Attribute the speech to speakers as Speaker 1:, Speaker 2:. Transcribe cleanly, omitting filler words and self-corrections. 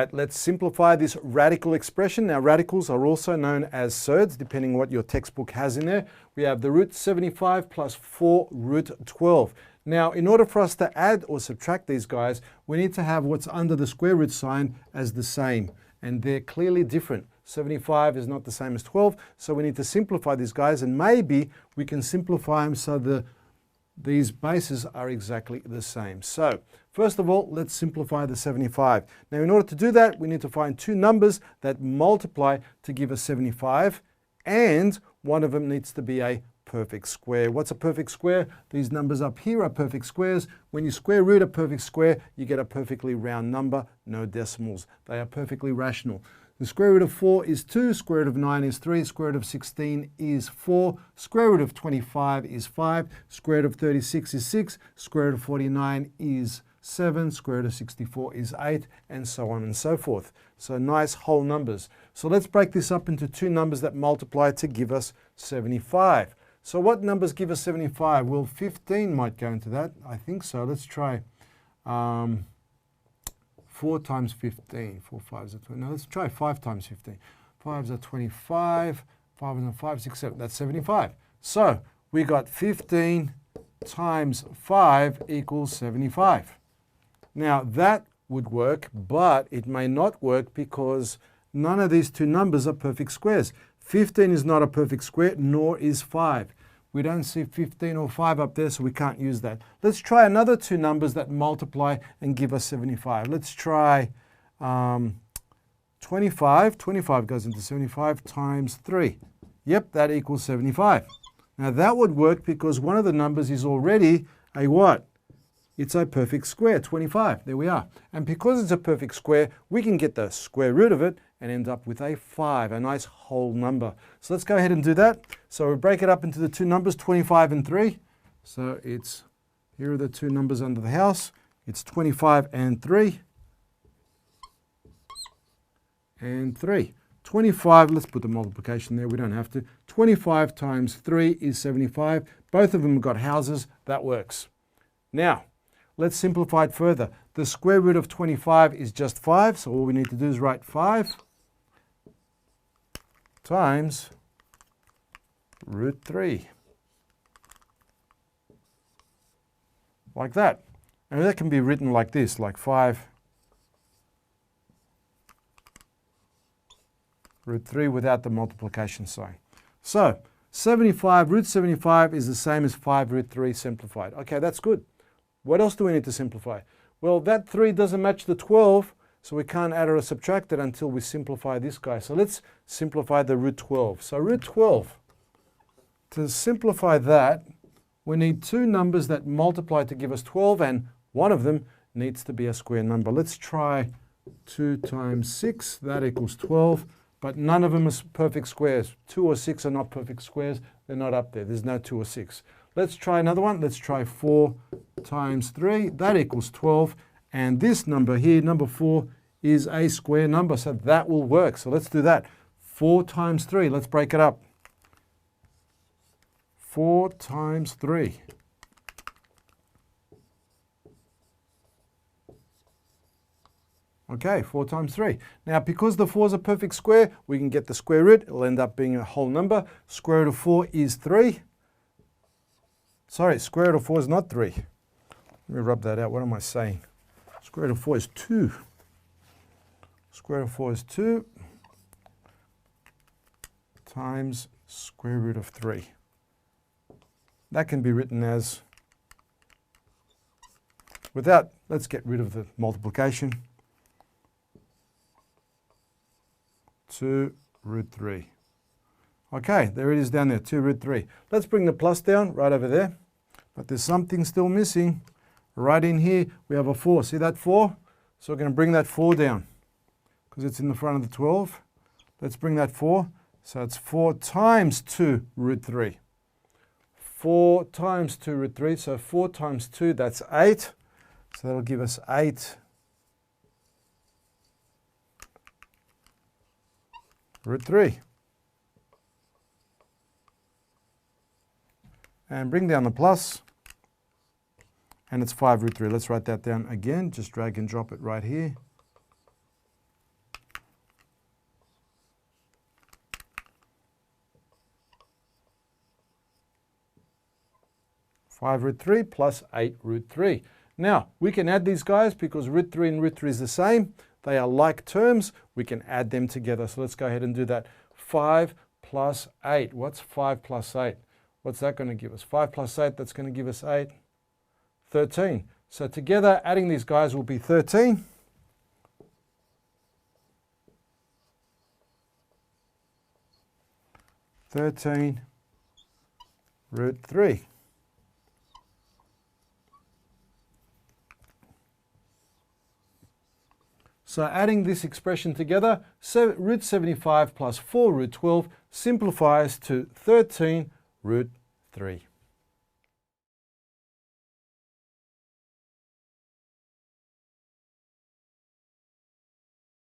Speaker 1: Right, let's simplify this radical expression. Now, radicals are also known as surds, depending on what your textbook has in there. We have the root 75 plus 4 root 12. Now, in order for us to add or subtract these guys, we need to have what's under the square root sign as the same. And they're clearly different. 75 is not the same as 12, so we need to simplify these guys, and maybe we can simplify them so these bases are exactly the same. So, first of all, let's simplify the 75. Now, in order to do that, we need to find two numbers that multiply to give us 75, and one of them needs to be a perfect square. What's a perfect square? These numbers up here are perfect squares. When you square root a perfect square, you get a perfectly round number, no decimals. They are perfectly rational. The square root of 4 is 2, square root of 9 is 3, square root of 16 is 4, square root of 25 is 5, square root of 36 is 6, square root of 49 is 7, square root of 64 is 8, and so on and so forth. So nice whole numbers. So let's break this up into two numbers that multiply to give us 75. So what numbers give us 75? Well, 15 might go into that. I think so. Let's try 4 times 15. 4 5s are 20. No, let's try 5 times 15. 5s are 25. 5 and 5, 6, 7. That's 75. So we got 15 times 5 equals 75. Now that would work, but it may not work because none of these two numbers are perfect squares. 15 is not a perfect square, nor is 5. We don't see 15 or 5 up there, so we can't use that. Let's try another two numbers that multiply and give us 75. Let's try 25. 25 goes into 75 times 3. Yep, that equals 75. Now that would work because one of the numbers is already a what? It's a perfect square, 25. There we are. And because it's a perfect square, we can get the square root of it and end up with a 5, a nice whole number. So let's go ahead and do that. So we break it up into the two numbers, 25 and 3. So it's, here are the two numbers under the house. It's 25 and 3. And 3. 25, let's put the multiplication there, we don't have to. 25 times 3 is 75. Both of them have got houses, that works. Now, let's simplify it further. The square root of 25 is just 5, so all we need to do is write 5 times root 3. Like that. And that can be written like this, like 5 root 3 without the multiplication sign. So, 75, root 75 is the same as 5 root 3 simplified. Okay, that's good. What else do we need to simplify? Well, that 3 doesn't match the 12, so we can't add or subtract it until we simplify this guy. So let's simplify the root 12. So root 12, to simplify that, we need two numbers that multiply to give us 12, and one of them needs to be a square number. Let's try 2 times 6, that equals 12, but none of them is perfect squares. 2 or 6 are not perfect squares. They're not up there. There's no 2 or 6. Let's try another one. Let's try 4 times 3. That equals 12. And this number here, number 4, is a square number. So that will work. So let's do that. 4 times 3. Let's break it up. 4 times 3. Okay, 4 times 3. Now, because the 4 is a perfect square, we can get the square root. It'll end up being a whole number. Square root of 4 is 3. Sorry, square root of 4 is not 3. Let me rub that out. What am I saying? Square root of 4 is 2. Square root of 4 is 2 times square root of 3. That can be written as, without, let's get rid of the multiplication. 2 root 3. Okay, there it is down there, 2 root 3. Let's bring the plus down right over there. But there's something still missing. Right in here, we have a 4. See that 4? So we're going to bring that 4 down because it's in the front of the 12. Let's bring that 4. So it's 4 times 2 root 3. 4 times 2 root 3. So 4 times 2, that's 8. So that'll give us 8 root 3. And bring down the plus, and it's 5 root 3. Let's write that down again. Just drag and drop it right here. 5 root 3 plus 8 root 3. Now, we can add these guys because root 3 and root 3 is the same. They are like terms. We can add them together. So let's go ahead and do that. 5 plus 8. What's 5 plus 8? What's that going to give us? 5 plus 8, that's going to give us 8. 13. So together, adding these guys will be 13. Root 3. So adding this expression together, root 75 plus 4 root 12 simplifies to 13 root 3.